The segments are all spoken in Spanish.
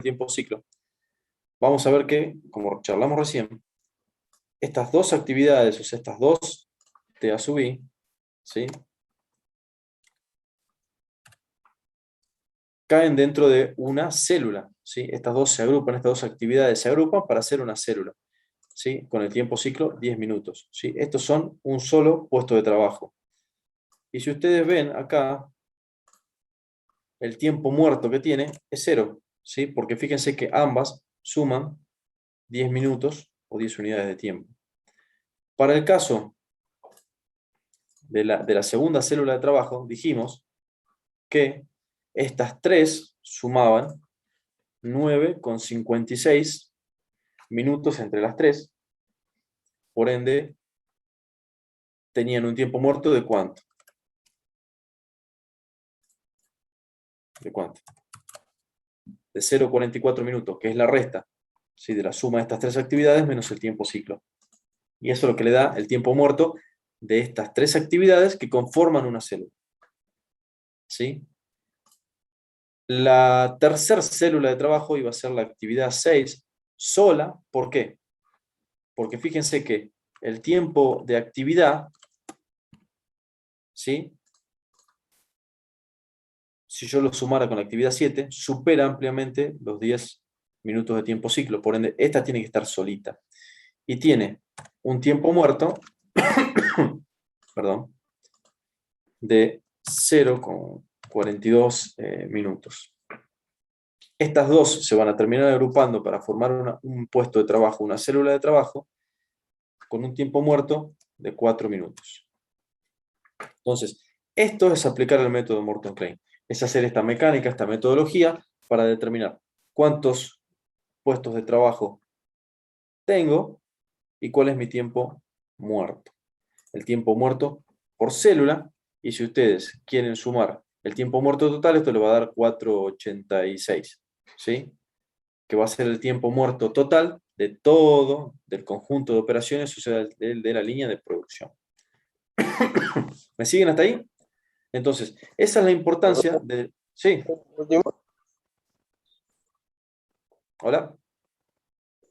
tiempo ciclo, vamos a ver que, como charlamos recién, estas dos actividades, o sea, estas dos T A sub I, ¿sí?, caen dentro de una célula, ¿sí? Estas dos se agrupan, estas dos actividades se agrupan para hacer una célula, ¿sí?, con el tiempo ciclo 10 minutos, ¿sí? Estos son un solo puesto de trabajo. Y si ustedes ven acá, el tiempo muerto que tiene es 0, ¿sí?, porque fíjense que ambas suman 10 minutos o 10 unidades de tiempo. Para el caso de la segunda célula de trabajo, dijimos que estas tres sumaban 9,56 minutos entre las tres, por ende, tenían un tiempo muerto ¿de cuánto? ¿De cuánto? De 0,44 minutos, que es la resta, ¿sí?, de la suma de estas tres actividades menos el tiempo ciclo. Y eso es lo que le da el tiempo muerto de estas tres actividades que conforman una célula, ¿sí? La tercera célula de trabajo iba a ser la actividad 6 sola. ¿Por qué? Porque fíjense que el tiempo de actividad, ¿sí?, si yo lo sumara con la actividad 7, supera ampliamente los 10 minutos de tiempo ciclo. Por ende, esta tiene que estar solita. Y tiene un tiempo muerto perdón, de 0,42 minutos. Estas dos se van a terminar agrupando para formar un puesto de trabajo, una célula de trabajo, con un tiempo muerto de 4 minutos. Entonces, esto es aplicar el método Morton-Klein. Es hacer esta mecánica, esta metodología, para determinar cuántos puestos de trabajo tengo y cuál es mi tiempo muerto. El tiempo muerto por célula, y si ustedes quieren sumar el tiempo muerto total, esto le va a dar 4,86, ¿sí?, que va a ser el tiempo muerto total de todo, del conjunto de operaciones, o sea, de la línea de producción. ¿Me siguen hasta ahí? Entonces, esa es la importancia de... Sí, hola.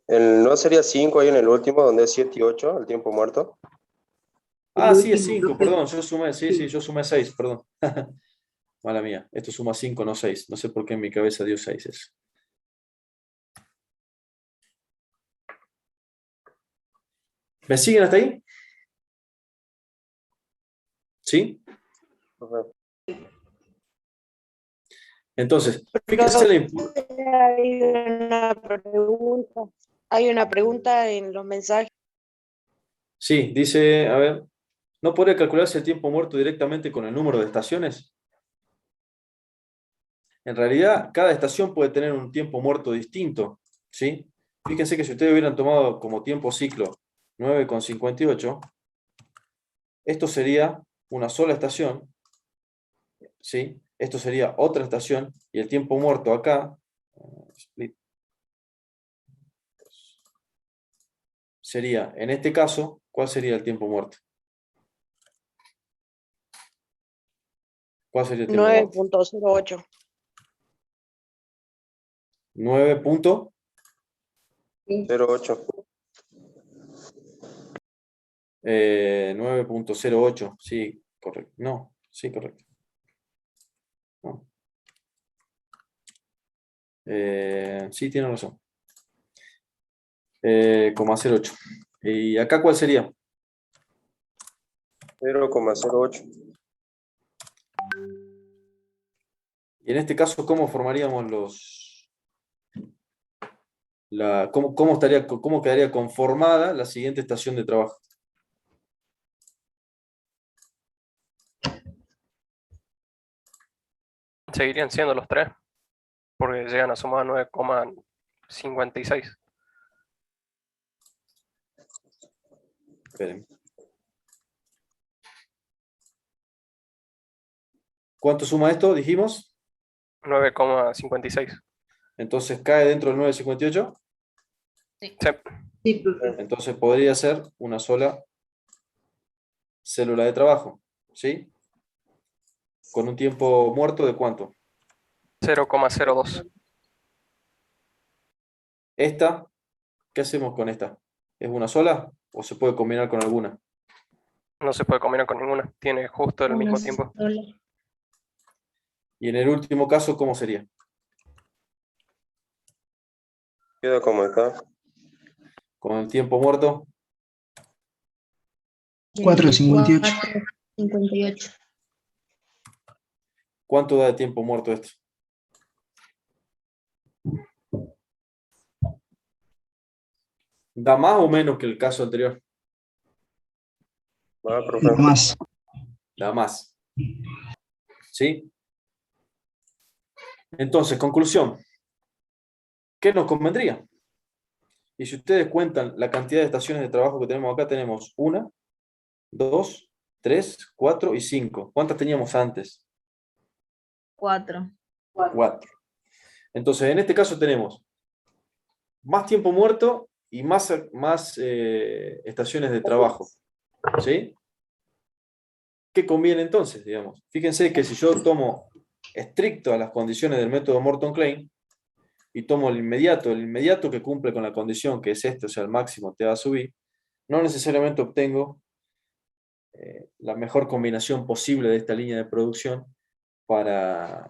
¿No sería 5 ahí en el último, donde es 7 y 8, el tiempo muerto? Ah, sí, es 5, perdón, yo sumé, sí, yo sumé 6, perdón. Mala mía, esto suma 5, no 6. No sé por qué en mi cabeza dio 6 eso. ¿Me siguen hasta ahí? ¿Sí? Ajá. Entonces, fíjense Hay una pregunta en los mensajes. Sí, dice, a ver, ¿no podría calcularse el tiempo muerto directamente con el número de estaciones? En realidad, cada estación puede tener un tiempo muerto distinto, ¿sí? Fíjense que si ustedes hubieran tomado como tiempo ciclo 9,58, esto sería una sola estación, ¿sí? Esto sería otra estación, y el tiempo muerto acá, sería, en este caso, ¿cuál sería el tiempo muerto? ¿Cuál sería el tiempo muerto? 9,08. 9,08. 0,8. 9,08, sí, correcto. No, sí, correcto. No. Sí, tiene razón. 0,08. ¿Y acá cuál sería? 0,08. Y en este caso, ¿cómo formaríamos cómo quedaría conformada la siguiente estación de trabajo? Seguirían siendo los tres, porque llegan a sumar 9,56. Esperen. ¿Cuánto suma esto? Dijimos. 9,56. Entonces cae dentro del 9,58. Sí. Sí, profe. Entonces podría ser una sola célula de trabajo, ¿sí? Con un tiempo muerto ¿de cuánto? 0,02. Esta, ¿qué hacemos con esta? ¿Es una sola o se puede combinar con alguna? No se puede combinar con ninguna. Tiene justo el mismo tiempo. Y en el último caso, ¿cómo sería? Queda como está. Con el tiempo muerto, 4:58. 58. ¿cuánto da de tiempo muerto esto? ¿Da más o menos que el caso anterior? Va, profe. Más. Da más. ¿Sí? Entonces, conclusión. ¿Qué nos convendría? Y si ustedes cuentan la cantidad de estaciones de trabajo que tenemos acá, tenemos 1, 2, 3, 4 y 5. ¿Cuántas teníamos antes? 4. 4. Entonces, en este caso tenemos más tiempo muerto y más estaciones de trabajo. ¿Sí? ¿Qué conviene entonces, digamos? Fíjense que si yo tomo estricto a las condiciones del método Morton-Klein y tomo el inmediato que cumple con la condición que es este, o sea, el máximo te va a subir, no necesariamente obtengo la mejor combinación posible de esta línea de producción para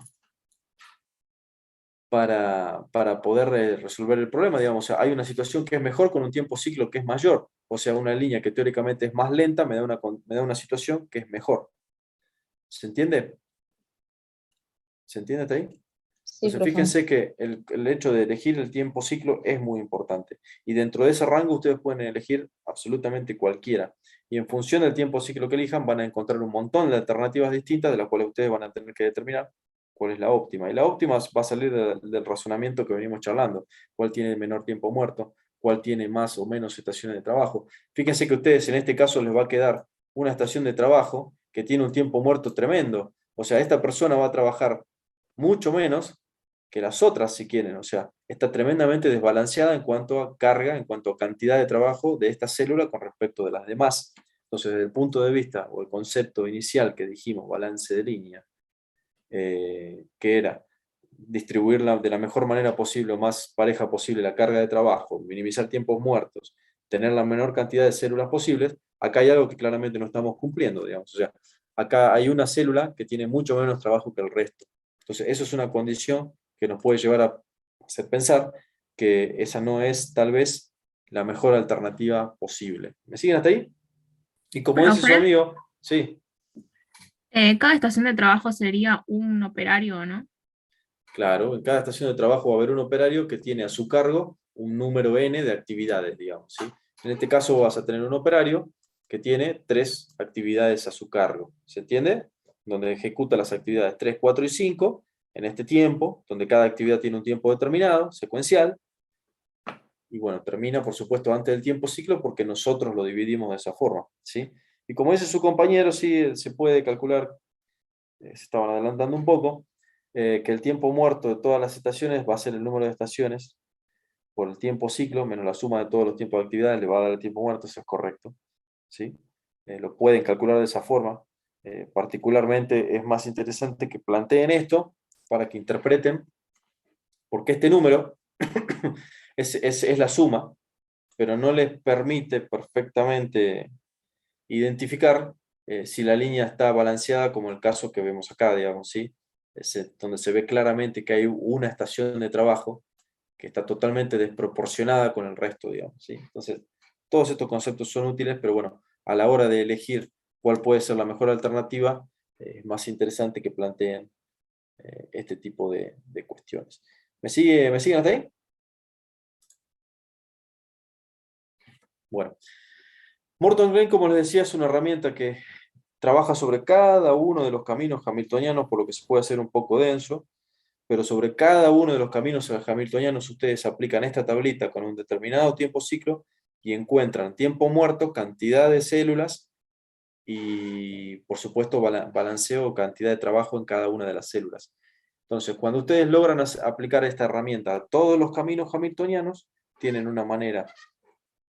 poder resolver el problema, digamos. O sea, hay una situación que es mejor con un tiempo ciclo que es mayor. O sea, una línea que teóricamente es más lenta me da una situación que es mejor. ¿Se entiende? ¿Se entiende hasta ahí? Sí, Entonces, profe. fíjense que el hecho de elegir el tiempo ciclo es muy importante. Y dentro de ese rango ustedes pueden elegir absolutamente cualquiera. Y en función del tiempo ciclo que elijan, van a encontrar un montón de alternativas distintas de las cuales ustedes van a tener que determinar cuál es la óptima. Y la óptima va a salir del razonamiento que venimos charlando. ¿Cuál tiene menor tiempo muerto? ¿Cuál tiene más o menos estaciones de trabajo? Fíjense que a ustedes en este caso les va a quedar una estación de trabajo que tiene un tiempo muerto tremendo. O sea, esta persona va a trabajar mucho menos que las otras, si quieren. O sea, está tremendamente desbalanceada en cuanto a carga, en cuanto a cantidad de trabajo de esta célula con respecto de las demás. Entonces, desde el punto de vista o el concepto inicial que dijimos, balance de línea, que era distribuirla de la mejor manera posible o más pareja posible la carga de trabajo, minimizar tiempos muertos, tener la menor cantidad de células posibles, acá hay algo que claramente no estamos cumpliendo, digamos. O sea, acá hay una célula que tiene mucho menos trabajo que el resto. Entonces, eso es una condición que nos puede llevar a hacer pensar que esa no es tal vez la mejor alternativa posible. ¿Me siguen hasta ahí? Y como dice su Profe, amigo, sí, cada estación de trabajo sería un operario, ¿no? claro, en cada estación de trabajo va a haber un operario que tiene a su cargo un número n de actividades, digamos, ¿sí? En este caso vas a tener un operario que tiene 3 actividades a su cargo, ¿se entiende? Donde ejecuta las actividades 3, 4 y 5 en este tiempo, donde cada actividad tiene un tiempo determinado, secuencial, y bueno, termina por supuesto antes del tiempo ciclo porque nosotros lo dividimos de esa forma, ¿sí? Y como dice su compañero, sí, se puede calcular, se estaban adelantando un poco, que el tiempo muerto de todas las estaciones va a ser el número de estaciones por el tiempo ciclo menos la suma de todos los tiempos de actividad, le va a dar el tiempo muerto, eso es correcto, ¿sí? Lo pueden calcular de esa forma. Particularmente es más interesante que planteen esto para que interpreten porque este número es la suma, pero no les permite perfectamente identificar si la línea está balanceada, como el caso que vemos acá, digamos, ¿sí? Donde se ve claramente que hay una estación de trabajo que está totalmente desproporcionada con el resto, digamos, ¿sí? Entonces, todos estos conceptos son útiles, pero bueno, a la hora de elegir cuál puede ser la mejor alternativa, es más interesante que planteen este tipo de cuestiones. Me siguen hasta ahí? Bueno, Morton Green, como les decía, es una herramienta que trabaja sobre cada uno de los caminos hamiltonianos, por lo que se puede hacer un poco denso, pero sobre cada uno de los caminos hamiltonianos ustedes aplican esta tablita con un determinado tiempo ciclo y encuentran tiempo muerto, cantidad de células y, por supuesto, balanceo o cantidad de trabajo en cada una de las células. Entonces, cuando ustedes logran aplicar esta herramienta a todos los caminos hamiltonianos, tienen una manera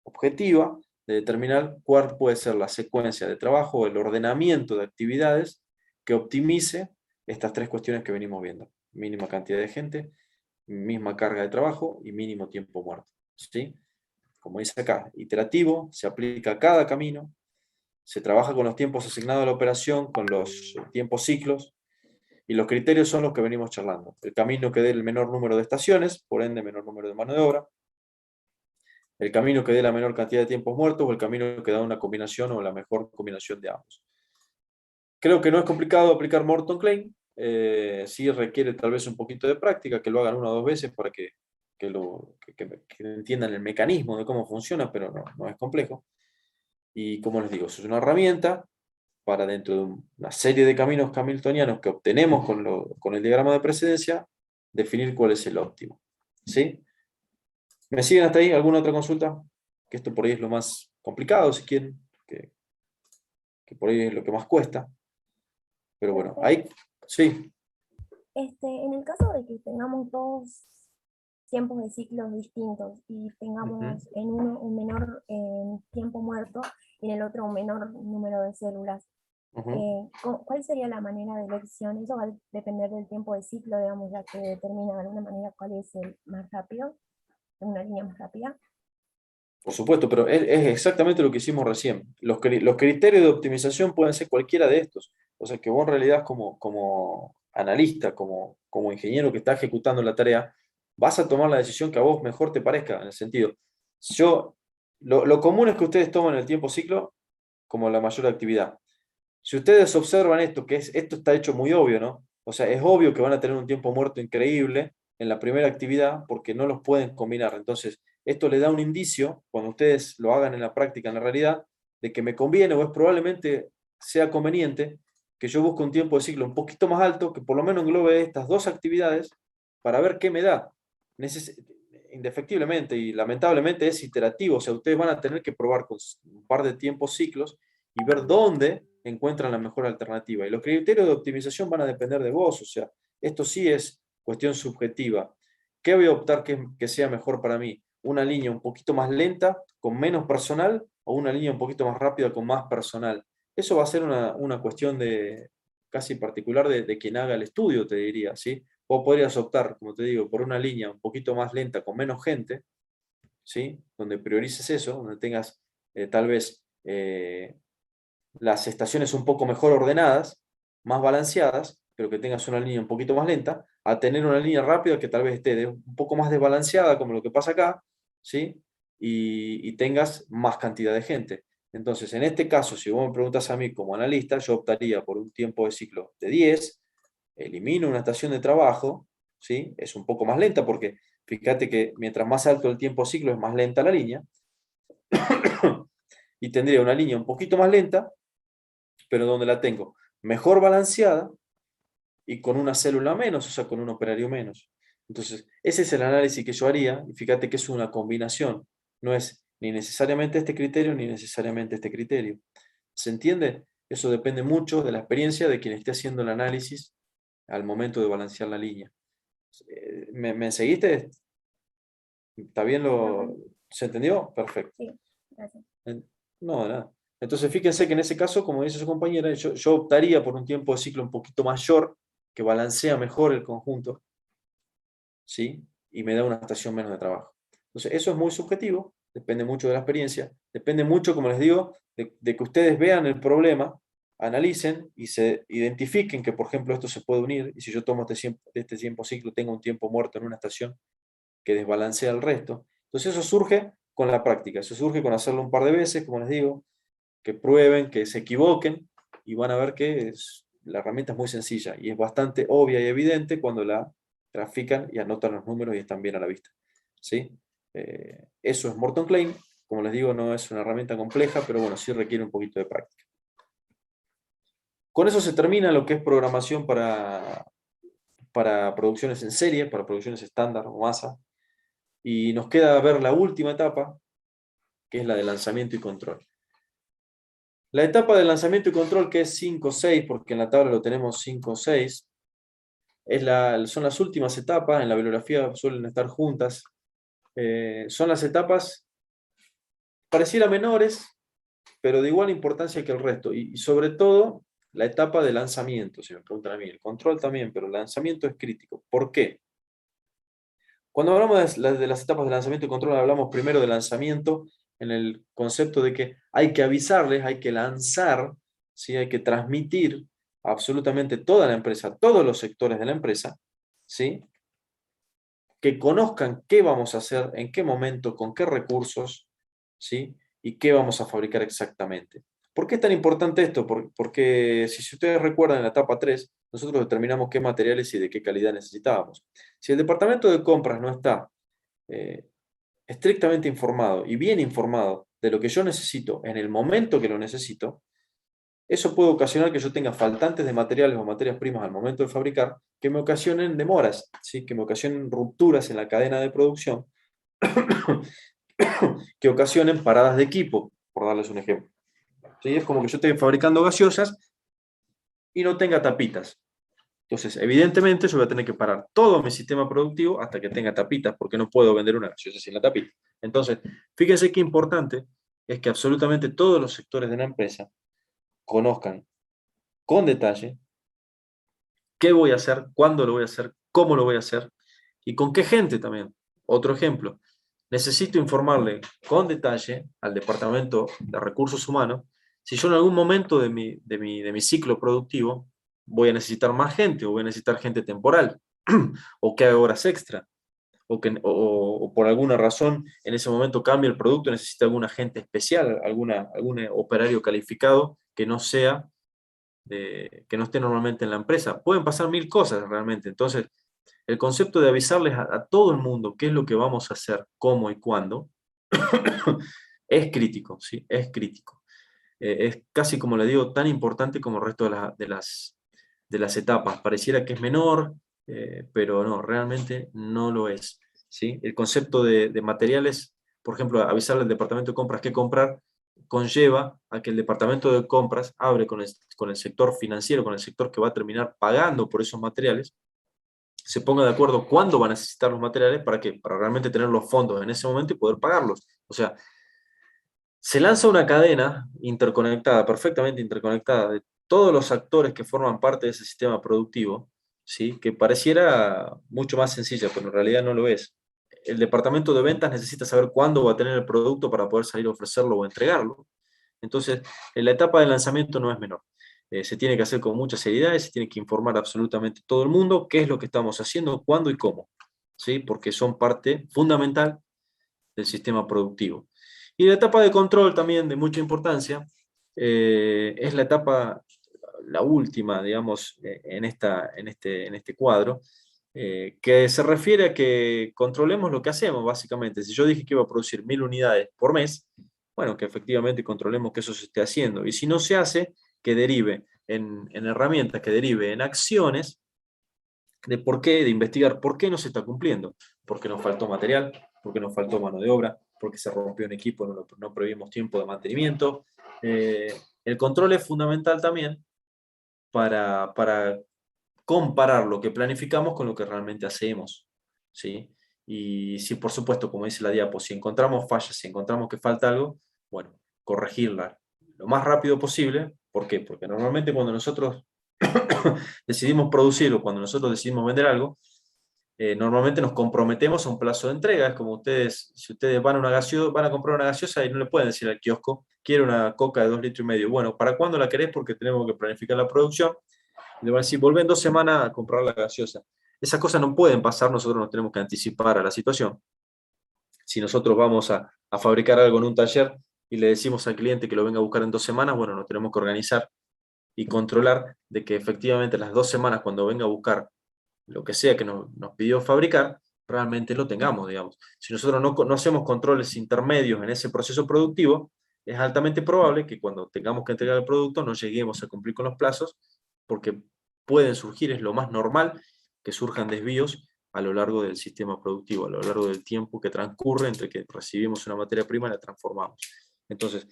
objetiva de determinar cuál puede ser la secuencia de trabajo o el ordenamiento de actividades que optimice estas 3 cuestiones que venimos viendo. Mínima cantidad de gente, misma carga de trabajo y mínimo tiempo muerto. ¿Sí? Como dice acá, iterativo, se aplica a cada camino, se trabaja con los tiempos asignados a la operación, con los tiempos ciclos, y los criterios son los que venimos charlando. El camino que dé el menor número de estaciones, por ende menor número de mano de obra, el camino que dé la menor cantidad de tiempos muertos, o el camino que da una combinación o la mejor combinación de ambos. Creo que no es complicado aplicar Morton Klein, sí requiere tal vez un poquito de práctica, que lo hagan 1 o 2 veces para que entiendan el mecanismo de cómo funciona, pero no es complejo. Y como les digo, eso es una herramienta para, dentro de una serie de caminos hamiltonianos que obtenemos con el diagrama de precedencia, definir cuál es el óptimo. ¿Sí? ¿Me siguen hasta ahí? ¿Alguna otra consulta? Que esto por ahí es lo más complicado, si quieren, que por ahí es lo que más cuesta. Pero bueno, ahí, sí. En el caso de que tengamos dos tiempos de ciclos distintos y tengamos en uno un menor tiempo muerto y en el otro un menor número de células, ¿cuál sería la manera de elección? Eso va a depender del tiempo de ciclo, digamos, ya que determina de alguna manera cuál es el más rápido, una línea más rápida. Por supuesto, pero es exactamente lo que hicimos recién. Los criterios de optimización pueden ser cualquiera de estos. O sea que vos en realidad como analista, como ingeniero que está ejecutando la tarea, vas a tomar la decisión que a vos mejor te parezca, en el sentido, lo común es que ustedes tomen el tiempo ciclo como la mayor actividad. Si ustedes observan esto, esto está hecho muy obvio, ¿no? O sea, es obvio que van a tener un tiempo muerto increíble en la primera actividad porque no los pueden combinar. Entonces, esto le da un indicio, cuando ustedes lo hagan en la práctica, en la realidad, de que me conviene o es probablemente sea conveniente que yo busque un tiempo de ciclo un poquito más alto, que por lo menos englobe estas dos actividades para ver qué me da. Indefectiblemente y lamentablemente es iterativo, o sea, ustedes van a tener que probar con un par de tiempos ciclos y ver dónde encuentran la mejor alternativa. Y los criterios de optimización van a depender de vos, o sea, esto sí es cuestión subjetiva. ¿Qué voy a optar que sea mejor para mí? ¿Una línea un poquito más lenta, con menos personal, o una línea un poquito más rápida, con más personal? Eso va a ser una cuestión casi particular de quien haga el estudio, te diría, ¿sí? Vos podrías optar, como te digo, por una línea un poquito más lenta, con menos gente, ¿sí? Donde priorices eso, donde tengas tal vez las estaciones un poco mejor ordenadas, más balanceadas, pero que tengas una línea un poquito más lenta, a tener una línea rápida que tal vez esté un poco más desbalanceada, como lo que pasa acá, ¿sí? Y tengas más cantidad de gente. Entonces, en este caso, si vos me preguntas a mí como analista, yo optaría por un tiempo de ciclo de 10, elimino una estación de trabajo, ¿sí? Es un poco más lenta porque fíjate que mientras más alto el tiempo de ciclo es más lenta la línea, y tendría una línea un poquito más lenta, pero donde la tengo mejor balanceada y con una célula menos, o sea, con un operario menos. Entonces, ese es el análisis que yo haría, y fíjate que es una combinación, no es ni necesariamente este criterio ni necesariamente este criterio. ¿Se entiende? Eso depende mucho de la experiencia de quien esté haciendo el análisis al momento de balancear la línea. ¿Me seguiste? ¿Está bien ¿Se entendió? Perfecto. Sí, gracias. No, de nada. Entonces, fíjense que en ese caso, como dice su compañera, yo optaría por un tiempo de ciclo un poquito mayor, que balancea mejor el conjunto, ¿sí? Y me da una estación menos de trabajo. Entonces, eso es muy subjetivo, depende mucho de la experiencia, depende mucho, como les digo, de que ustedes vean el problema, analicen y se identifiquen que, por ejemplo, esto se puede unir, y si yo tomo este tiempo ciclo, tengo un tiempo muerto en una estación que desbalancea el resto. Entonces, eso surge con la práctica, eso surge con hacerlo un par de veces, como les digo, que prueben, que se equivoquen y van a ver que la herramienta es muy sencilla y es bastante obvia y evidente cuando la grafican y anotan los números y están bien a la vista. ¿Sí? Eso es Morton Klein. Como les digo, no es una herramienta compleja, pero bueno, sí requiere un poquito de práctica. Con eso se termina lo que es programación para producciones en serie, para producciones estándar o masa. Y nos queda ver la última etapa, que es la de lanzamiento y control. La etapa de lanzamiento y control, que es 5-6, porque en la tabla lo tenemos 5-6, son las últimas etapas, en la bibliografía suelen estar juntas. Son las etapas, pareciera menores, pero de igual importancia que el resto, y sobre todo la etapa de lanzamiento, si me preguntan a mí. El control también, pero el lanzamiento es crítico. ¿Por qué? Cuando hablamos de las etapas de lanzamiento y control, hablamos primero de lanzamiento en el concepto de que hay que avisarles, hay que lanzar, ¿sí? Hay que transmitir a absolutamente toda la empresa, todos los sectores de la empresa, ¿sí? Que conozcan qué vamos a hacer, en qué momento, con qué recursos, ¿sí? Y qué vamos a fabricar exactamente. ¿Por qué es tan importante esto? Porque si ustedes recuerdan en la etapa 3, nosotros determinamos qué materiales y de qué calidad necesitábamos. Si el departamento de compras no está estrictamente informado y bien informado de lo que yo necesito en el momento que lo necesito, eso puede ocasionar que yo tenga faltantes de materiales o materias primas al momento de fabricar, que me ocasionen demoras, ¿sí? Que me ocasionen rupturas en la cadena de producción, que ocasionen paradas de equipo, por darles un ejemplo. ¿Sí? Es como que yo esté fabricando gaseosas y no tenga tapitas. Entonces, evidentemente, yo voy a tener que parar todo mi sistema productivo hasta que tenga tapitas, porque no puedo vender una gaseosa sin la tapita. Entonces, fíjense qué importante es que absolutamente todos los sectores de la empresa conozcan con detalle qué voy a hacer, cuándo lo voy a hacer, cómo lo voy a hacer y con qué gente también. Otro ejemplo, necesito informarle con detalle al Departamento de Recursos Humanos si yo en algún momento de mi ciclo productivo voy a necesitar más gente o voy a necesitar gente temporal o que haga horas extra o por alguna razón en ese momento cambia el producto, necesita algún agente especial, algún operario calificado que no sea que no esté normalmente en la empresa. Pueden pasar mil cosas realmente. Entonces, el concepto de avisarles a todo el mundo qué es lo que vamos a hacer, cómo y cuándo, es crítico, ¿sí? Es crítico. Es casi, como le digo, tan importante como el resto de las etapas. Pareciera que es menor, pero no, realmente no lo es, ¿sí? El concepto de materiales, por ejemplo, avisarle al departamento de compras qué comprar, conlleva a que el departamento de compras abre con el sector financiero, con el sector que va a terminar pagando por esos materiales, se ponga de acuerdo cuándo va a necesitar los materiales para realmente tener los fondos en ese momento y poder pagarlos. O sea, se lanza una cadena interconectada, perfectamente interconectada, de todos los actores que forman parte de ese sistema productivo, ¿sí? Que pareciera mucho más sencilla, pero en realidad no lo es. El departamento de ventas necesita saber cuándo va a tener el producto para poder salir a ofrecerlo o entregarlo. Entonces, en la etapa de lanzamiento no es menor. Se tiene que hacer con mucha seriedad, se tiene que informar absolutamente todo el mundo qué es lo que estamos haciendo, cuándo y cómo, ¿sí? Porque son parte fundamental del sistema productivo. Y la etapa de control también de mucha importancia, es la etapa, la última, digamos, en este cuadro, que se refiere a que controlemos lo que hacemos, básicamente. Si yo dije que iba a producir 1000 unidades por mes, bueno, que efectivamente controlemos que eso se esté haciendo. Y si no se hace, que derive en herramientas, que derive en acciones de por qué, de investigar por qué no se está cumpliendo. Porque nos faltó material, porque nos faltó mano de obra, porque se rompió un equipo, no previmos tiempo de mantenimiento. El control es fundamental también para comparar lo que planificamos con lo que realmente hacemos, ¿sí? Y si, por supuesto, como dice la diapo, si encontramos fallas, si encontramos que falta algo, bueno, corregirla lo más rápido posible. ¿Por qué? Porque normalmente cuando nosotros decidimos producir o cuando nosotros decidimos vender algo, normalmente nos comprometemos a un plazo de entrega. Es como ustedes, si ustedes van a comprar una gaseosa y no le pueden decir al kiosco, quiero una coca de 2,5 litros. Bueno, ¿para cuándo la querés? Porque tenemos que planificar la producción. Le van a decir, volvé en 2 semanas a comprar la gaseosa. Esas cosas no pueden pasar, nosotros nos tenemos que anticipar a la situación. Si nosotros vamos a fabricar algo en un taller y le decimos al cliente que lo venga a buscar en 2 semanas, bueno, nos tenemos que organizar y controlar de que efectivamente las 2 semanas cuando venga a buscar lo que sea que nos pidió fabricar, realmente lo tengamos, digamos. Si nosotros no hacemos controles intermedios en ese proceso productivo, es altamente probable que cuando tengamos que entregar el producto no lleguemos a cumplir con los plazos, porque pueden surgir, es lo más normal, que surjan desvíos a lo largo del sistema productivo, a lo largo del tiempo que transcurre entre que recibimos una materia prima y la transformamos. Entonces,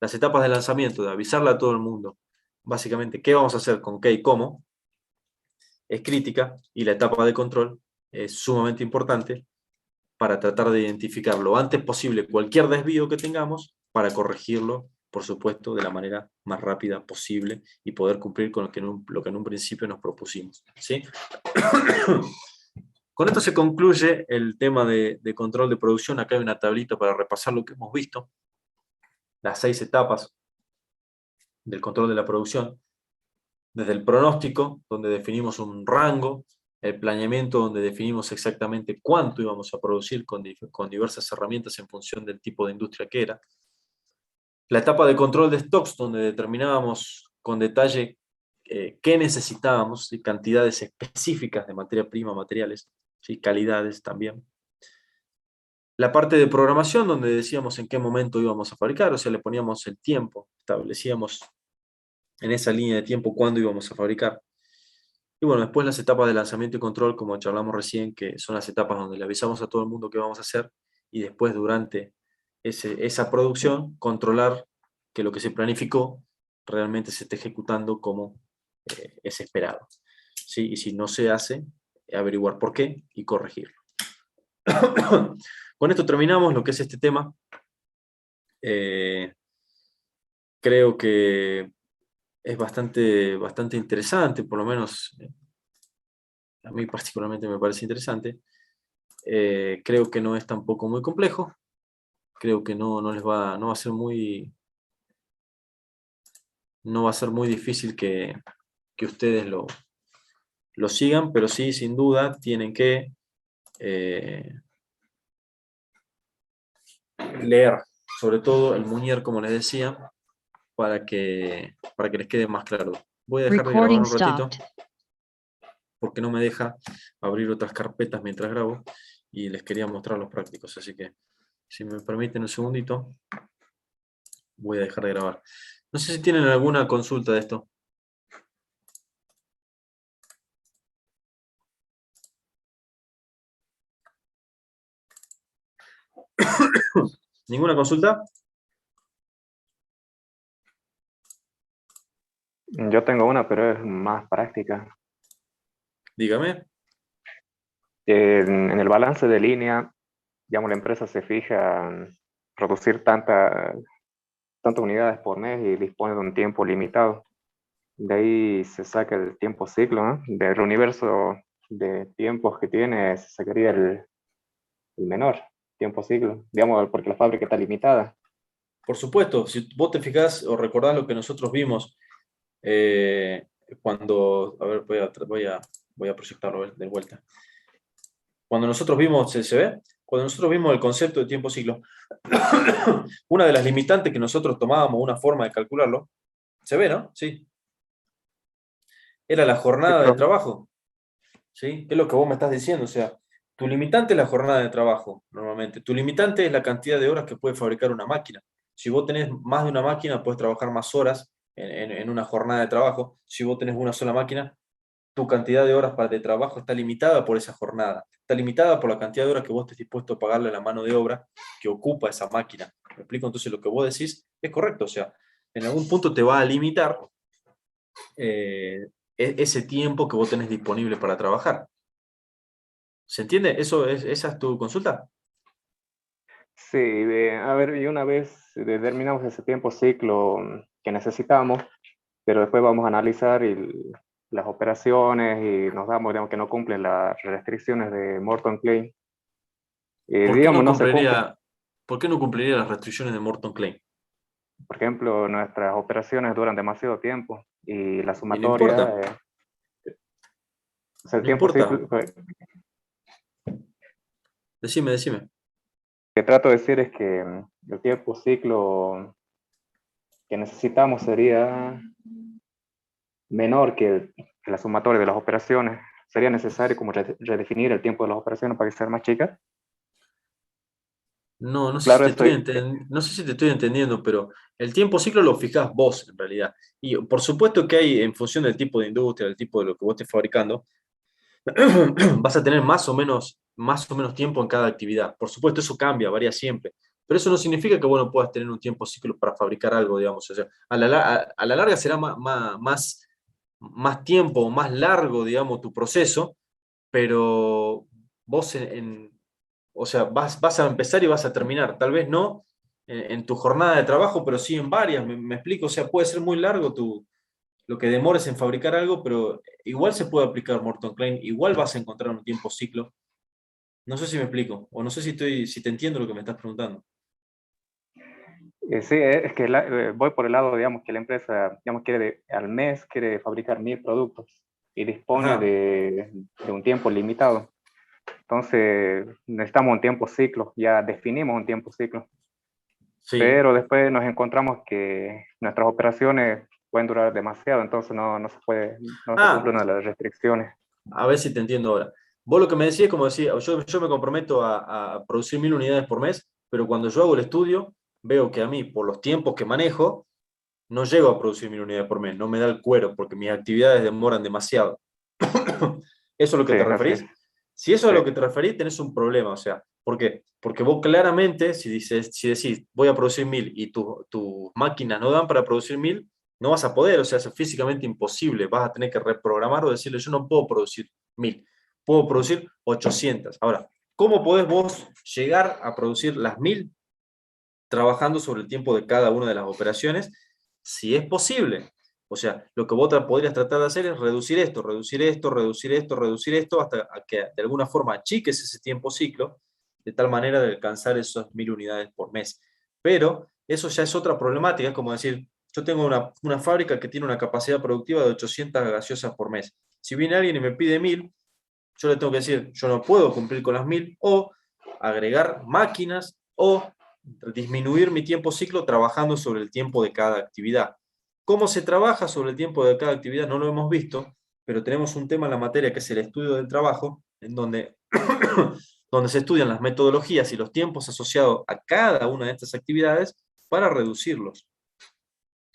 las etapas de lanzamiento, de avisarle a todo el mundo, básicamente, qué vamos a hacer, con qué y cómo, es crítica, y la etapa de control es sumamente importante para tratar de identificar lo antes posible cualquier desvío que tengamos para corregirlo, por supuesto, de la manera más rápida posible y poder cumplir con lo que en un principio nos propusimos, ¿sí? Con esto se concluye el tema de control de producción. Acá hay una tablita para repasar lo que hemos visto. Las 6 etapas del control de la producción. Desde el pronóstico, donde definimos un rango, el planeamiento, donde definimos exactamente cuánto íbamos a producir con diversas herramientas en función del tipo de industria que era. La etapa de control de stocks, donde determinábamos con detalle qué necesitábamos, y cantidades específicas de materia prima, materiales, ¿sí? Calidades también. La parte de programación, donde decíamos en qué momento íbamos a fabricar, o sea, le poníamos el tiempo, establecíamos en esa línea de tiempo cuándo íbamos a fabricar. Y bueno, después las etapas de lanzamiento y control, como charlamos recién, que son las etapas donde le avisamos a todo el mundo qué vamos a hacer, y después durante esa producción, controlar que lo que se planificó realmente se esté ejecutando como es esperado. ¿Sí? Y si no se hace, averiguar por qué y corregirlo. Con esto terminamos lo que es este tema. Creo que es bastante interesante, por lo menos a mí particularmente me parece interesante. Creo que no es tampoco muy complejo. Creo que no va a ser muy difícil que ustedes lo sigan, pero sí, sin duda, tienen que leer, sobre todo el Munier, como les decía, para que les quede más claro. Voy a dejar de grabar un ratito, porque no me deja abrir otras carpetas mientras grabo, y les quería mostrar los prácticos, así que, si me permiten un segundito, voy a dejar de grabar. No sé si tienen alguna consulta de esto. ¿Ninguna consulta? Yo tengo una, pero es más práctica. Dígame. En el balance de línea, digamos, la empresa se fija en producir tantas unidades por mes y dispone de un tiempo limitado. De ahí se saca el tiempo ciclo, ¿no? Del universo de tiempos que tiene, se sacaría el menor tiempo ciclo, digamos, porque la fábrica está limitada. Por supuesto, si vos te fijás o recordás lo que nosotros vimos cuando, a ver, voy a proyectarlo de vuelta. Cuando nosotros vimos, ¿se ve? Cuando nosotros vimos el concepto de tiempo ciclo, una de las limitantes que nosotros tomábamos, una forma de calcularlo, ¿se ve, no? Sí. Era la jornada de trabajo. ¿Sí? ¿Qué es lo que vos me estás diciendo? O sea, tu limitante es la jornada de trabajo, normalmente. Tu limitante es la cantidad de horas que puede fabricar una máquina. Si vos tenés más de una máquina, puedes trabajar más horas en una jornada de trabajo. Si vos tenés una sola máquina, tu cantidad de horas de trabajo está limitada por esa jornada. Está limitada por la cantidad de horas que vos estés dispuesto a pagarle a la mano de obra que ocupa esa máquina. ¿Me explico? Entonces lo que vos decís es correcto. O sea, en algún punto te va a limitar ese tiempo que vos tenés disponible para trabajar. ¿Se entiende? ¿Esa es tu consulta? Sí, a ver, y una vez determinamos ese tiempo ciclo que necesitamos, pero después vamos a analizar las operaciones y nos damos, digamos, que no cumplen las restricciones de Morton Klein. Digamos, no se cumplen. ¿Por qué no cumpliría las restricciones de Morton Klein? Por ejemplo, nuestras operaciones duran demasiado tiempo y la Y no sumatoria, importa. o sea, el No tiempo importa. ciclo, Decime. lo que trato de decir es que el tiempo ciclo que necesitamos sería menor que la sumatoria de las operaciones. ¿Sería necesario como redefinir el tiempo de las operaciones para que sean más chicas? No sé si Claro, no sé si te estoy entendiendo, pero el tiempo ciclo lo fijás vos, en realidad. Y por supuesto que hay, en función del tipo de industria, del tipo de lo que vos estés fabricando, vas a tener más o menos tiempo en cada actividad. Por supuesto, eso cambia, varía siempre. Pero eso no significa que vos no puedas tener un tiempo ciclo para fabricar algo, digamos. O sea, a la larga será más tiempo, más largo, digamos, tu proceso, pero vos o sea, vas a empezar y vas a terminar. Tal vez no en tu jornada de trabajo, pero sí en varias. ¿Me explico? O sea, puede ser muy largo lo que demores en fabricar algo, pero igual se puede aplicar Morton Klein, igual vas a encontrar un tiempo ciclo No sé si me explico, o no sé si te entiendo lo que me estás preguntando. Sí, es que voy por el lado, digamos, que la empresa, digamos, al mes quiere fabricar 1000 productos y dispone Ajá. de un tiempo limitado. Entonces, necesitamos un tiempo ciclo, ya definimos un tiempo ciclo, Sí. pero después nos encontramos que nuestras operaciones pueden durar demasiado, entonces no se puede, no se cumple una de las restricciones. A ver si te entiendo ahora. Vos lo que me decís es como decir, yo me comprometo a producir 1000 unidades por mes, pero cuando yo hago el estudio, veo que a mí, por los tiempos que manejo, no llego a producir 1000 unidades por mes, no me da el cuero, porque mis actividades demoran demasiado. ¿Eso es lo que Sí, te así referís? es. Si eso es a Sí, lo que te referís, tenés un problema, o sea, ¿por qué? Porque vos claramente, si decís, voy a producir 1000 y tus máquinas no dan para producir 1000, no vas a poder, o sea, es físicamente imposible, vas a tener que reprogramar o decirle, yo no puedo producir 1000, puedo producir 800. Ahora, ¿cómo podés vos llegar a producir las 1000 trabajando sobre el tiempo de cada una de las operaciones? Si es posible. O sea, lo que vos podrías tratar de hacer es reducir esto, reducir esto, reducir esto, reducir esto, hasta que de alguna forma achiques ese tiempo ciclo, de tal manera de alcanzar esas 1000 unidades por mes. Pero eso ya es otra problemática, es como decir, yo tengo una fábrica que tiene una capacidad productiva de 800 gaseosas por mes. Si viene alguien y me pide 1000, yo le tengo que decir, yo no puedo cumplir con las 1000, o agregar máquinas, o disminuir mi tiempo ciclo trabajando sobre el tiempo de cada actividad. ¿Cómo se trabaja sobre el tiempo de cada actividad? No lo hemos visto, pero tenemos un tema en la materia que es el estudio del trabajo, en donde, donde se estudian las metodologías y los tiempos asociados a cada una de estas actividades para reducirlos.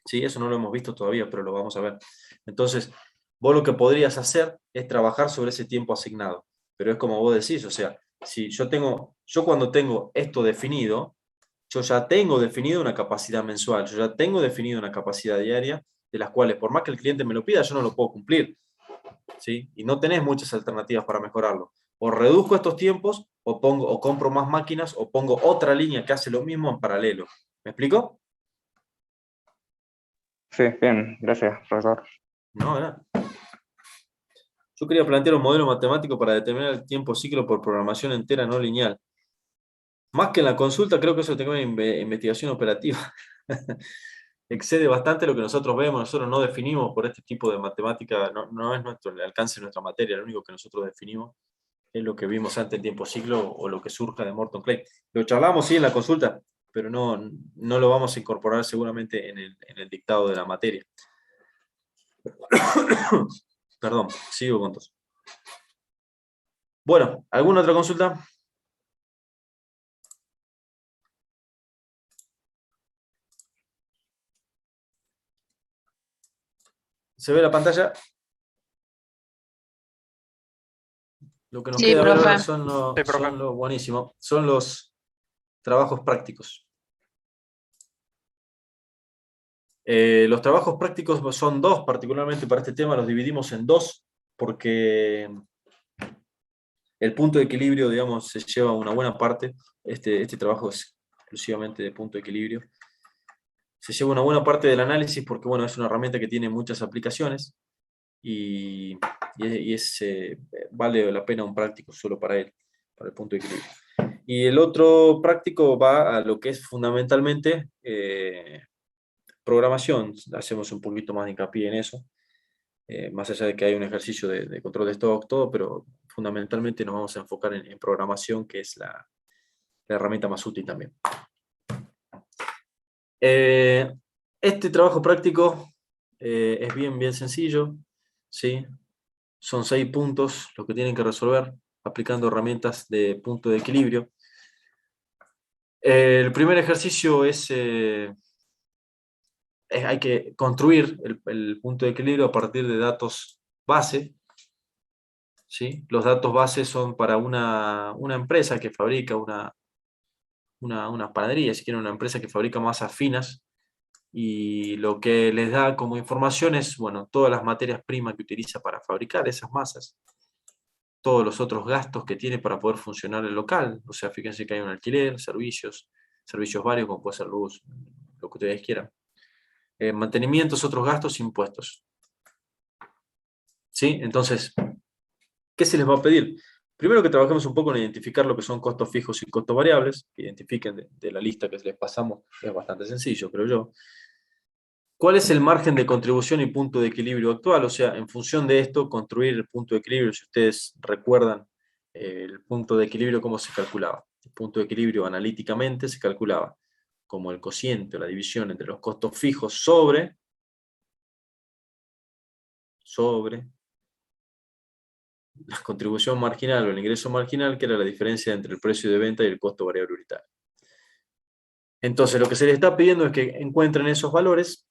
Sí, eso no lo hemos visto todavía, pero lo vamos a ver. Entonces, vos lo que podrías hacer es trabajar sobre ese tiempo asignado. Pero es como vos decís, o sea, si yo cuando tengo esto definido, yo ya tengo definido una capacidad mensual, yo ya tengo definido una capacidad diaria, de las cuales, por más que el cliente me lo pida, yo no lo puedo cumplir. ¿Sí? Y no tenés muchas alternativas para mejorarlo. O reduzco estos tiempos, o compro más máquinas, o pongo otra línea que hace lo mismo en paralelo. ¿Me explico? sí, bien, gracias, profesor. No, ¿verdad? Yo quería plantear un modelo matemático para determinar el tiempo ciclo por programación entera no lineal. Más que en la consulta, creo que eso tengo una investigación operativa. Excede bastante lo que nosotros vemos, nosotros no definimos por este tipo de matemática, no es el alcance de nuestra materia, lo único que nosotros definimos es lo que vimos antes en tiempo ciclo o lo que surja de Morton Clay. Lo charlamos sí en la consulta, pero no lo vamos a incorporar seguramente en el dictado de la materia. Perdón, sigo con tos. Bueno, ¿alguna otra consulta? ¿Se ve la pantalla? Lo que nos Sí, queda ver ahora profe. Sí, profe. buenísimo, son los trabajos prácticos. Los trabajos prácticos son dos, particularmente para este tema los dividimos en dos, porque el punto de equilibrio, digamos, se lleva una buena parte. Este trabajo es exclusivamente de punto de equilibrio. Se lleva una buena parte del análisis porque, bueno, es una herramienta que tiene muchas aplicaciones y vale la pena un práctico solo para él, para el punto de equilibrio. Y el otro práctico va a lo que es fundamentalmente programación. Hacemos un poquito más de hincapié en eso, más allá de que hay un ejercicio de control de stock, todo, pero fundamentalmente nos vamos a enfocar en programación, que es la herramienta más útil también. Este trabajo práctico es bien sencillo, ¿sí? Son 6 puntos los que tienen que resolver aplicando herramientas de punto de equilibrio. El primer ejercicio hay que construir el punto de equilibrio a partir de datos base, ¿sí? Los datos base son para una empresa que fabrica una panadería, si quieren, una empresa que fabrica masas finas, y lo que les da como información es, bueno, todas las materias primas que utiliza para fabricar esas masas, todos los otros gastos que tiene para poder funcionar el local. O sea, fíjense que hay un alquiler, servicios varios, como puede ser luz, lo que ustedes quieran. Mantenimientos, otros gastos, impuestos. ¿Sí? Entonces, ¿qué se les va a pedir? Primero que trabajemos un poco en identificar lo que son costos fijos y costos variables, que identifiquen de la lista que les pasamos, es bastante sencillo, creo yo. ¿Cuál es el margen de contribución y punto de equilibrio actual? O sea, en función de esto, construir el punto de equilibrio. Si ustedes recuerdan el punto de equilibrio, ¿cómo se calculaba? El punto de equilibrio analíticamente se calculaba como el cociente o la división entre los costos fijos sobre la contribución marginal o el ingreso marginal, que era la diferencia entre el precio de venta y el costo variable unitario. Entonces, lo que se les está pidiendo es que encuentren esos valores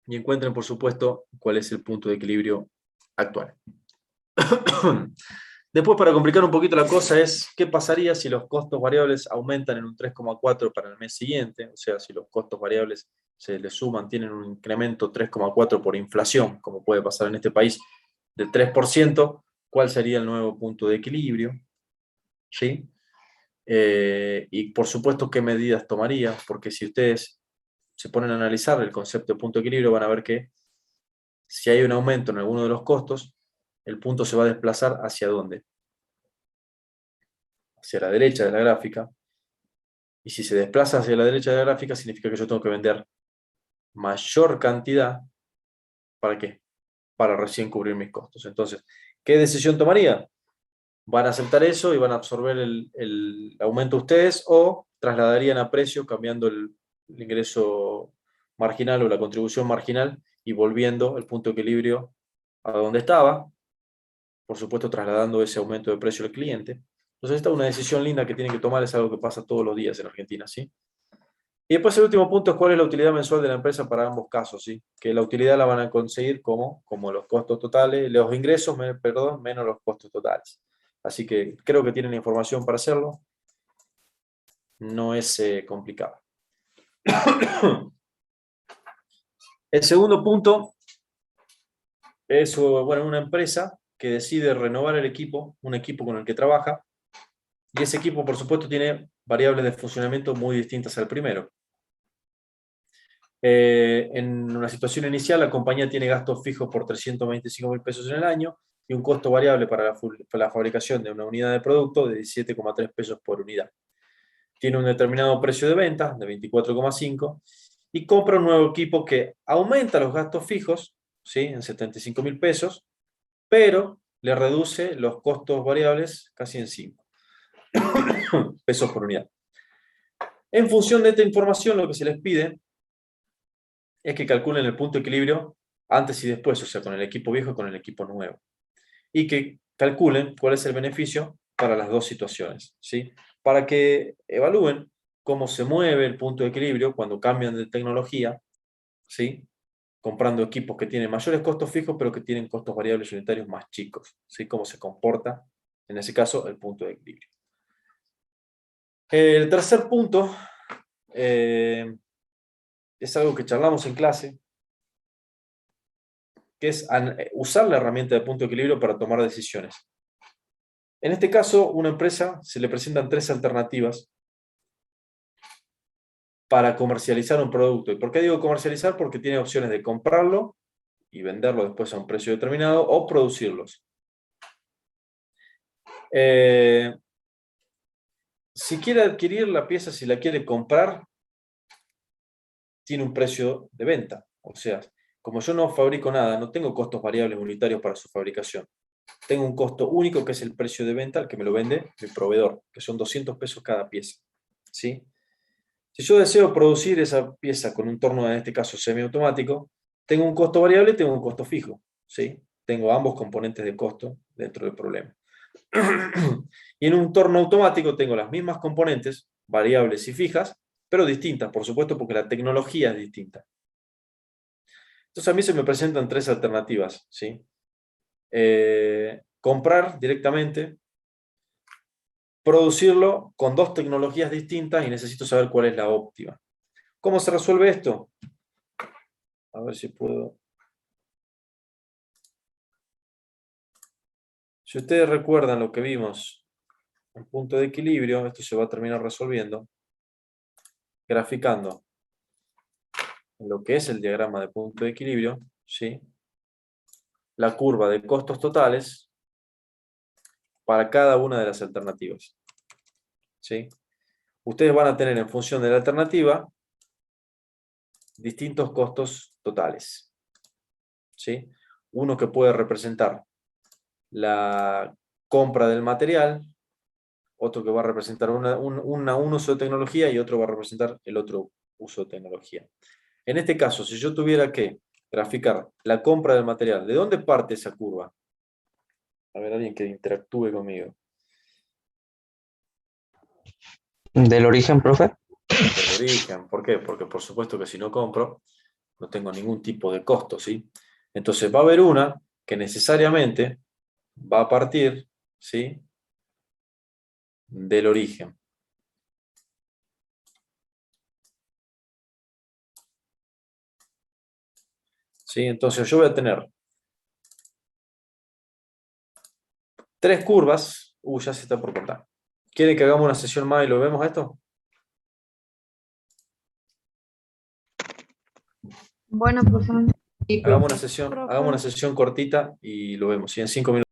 y encuentren, por supuesto, cuál es el punto de equilibrio actual. Después, para complicar un poquito la cosa, es qué pasaría si los costos variables aumentan en un 3,4 para el mes siguiente, o sea, si los costos variables se les suman, tienen un incremento 3,4 por inflación, como puede pasar en este país, de 3%, ¿cuál sería el nuevo punto de equilibrio? ¿Sí? Y por supuesto, ¿qué medidas tomaría? Porque si ustedes se ponen a analizar el concepto de punto de equilibrio, van a ver que si hay un aumento en alguno de los costos, el punto se va a desplazar ¿hacia dónde? Hacia la derecha de la gráfica. Y si se desplaza hacia la derecha de la gráfica, significa que yo tengo que vender mayor cantidad. ¿Para qué? Para recién cubrir mis costos. Entonces, ¿qué decisión tomaría? ¿Van a aceptar eso y van a absorber el aumento ustedes o trasladarían a precio cambiando el ingreso marginal o la contribución marginal y volviendo el punto de equilibrio a donde estaba? Por supuesto, trasladando ese aumento de precio al cliente. Entonces, esta es una decisión linda que tienen que tomar, es algo que pasa todos los días en Argentina, ¿sí? Y después el último punto es cuál es la utilidad mensual de la empresa para ambos casos, ¿sí? Que la utilidad la van a conseguir como los costos totales, los ingresos, perdón, menos los costos totales. Así que creo que tienen información para hacerlo. No es complicado. El segundo punto es, bueno, una empresa que decide renovar el equipo, un equipo con el que trabaja, y ese equipo, por supuesto, tiene variables de funcionamiento muy distintas al primero. En una situación inicial, la compañía tiene gastos fijos por 325.000 pesos en el año y un costo variable para la fabricación de una unidad de producto de 17,3 pesos por unidad. Tiene un determinado precio de venta de 24,5 y compra un nuevo equipo que aumenta los gastos fijos, ¿sí? En 75.000 pesos, pero le reduce los costos variables casi en 5 pesos por unidad. En función de esta información, lo que se les pide es que calculen el punto de equilibrio antes y después, o sea, con el equipo viejo y con el equipo nuevo. Y que calculen cuál es el beneficio para las dos situaciones, ¿sí? Para que evalúen cómo se mueve el punto de equilibrio cuando cambian de tecnología, ¿sí? Comprando equipos que tienen mayores costos fijos, pero que tienen costos variables unitarios más chicos, ¿sí? Cómo se comporta, en ese caso, el punto de equilibrio. El tercer punto es algo que charlamos en clase, que es usar la herramienta de punto de equilibrio para tomar decisiones. En este caso, una empresa se le presentan 3 alternativas para comercializar un producto. ¿Y por qué digo comercializar? Porque tiene opciones de comprarlo y venderlo después a un precio determinado o producirlos. Si quiere adquirir la pieza, si la quiere comprar, tiene un precio de venta. O sea, como yo no fabrico nada, no tengo costos variables unitarios para su fabricación. Tengo un costo único que es el precio de venta al que me lo vende mi proveedor, que son 200 pesos cada pieza, ¿sí? Si yo deseo producir esa pieza con un torno, en este caso semiautomático, tengo un costo variable y tengo un costo fijo, ¿sí? Tengo ambos componentes de costo dentro del problema. Y en un torno automático tengo las mismas componentes, variables y fijas, pero distintas, por supuesto, porque la tecnología es distinta. Entonces a mí se me presentan 3 alternativas, ¿sí? Comprar directamente, producirlo con 2 tecnologías distintas y necesito saber cuál es la óptima. ¿Cómo se resuelve esto? A ver si puedo. Si ustedes recuerdan lo que vimos en punto de equilibrio, esto se va a terminar resolviendo graficando en lo que es el diagrama de punto de equilibrio, ¿sí? La curva de costos totales para cada una de las alternativas. ¿Sí? Ustedes van a tener en función de la alternativa distintos costos totales. ¿Sí? Uno que puede representar la compra del material, otro que va a representar un uso de tecnología y otro va a representar el otro uso de tecnología. En este caso, si yo tuviera que graficar la compra del material, ¿de dónde parte esa curva? A ver, alguien que interactúe conmigo. ¿Del origen, profe? Del origen. ¿Por qué? Porque por supuesto que si no compro, no tengo ningún tipo de costo, ¿sí? Entonces va a haber una que necesariamente va a partir, ¿sí?, del origen. ¿Sí? Entonces yo voy a tener 3 curvas. Ya se está por contar. ¿Quieren que hagamos una sesión más y lo vemos esto? Bueno, profesor. Sí, Hagamos profe. una sesión cortita y lo vemos. ¿Sí? En 5 minutos.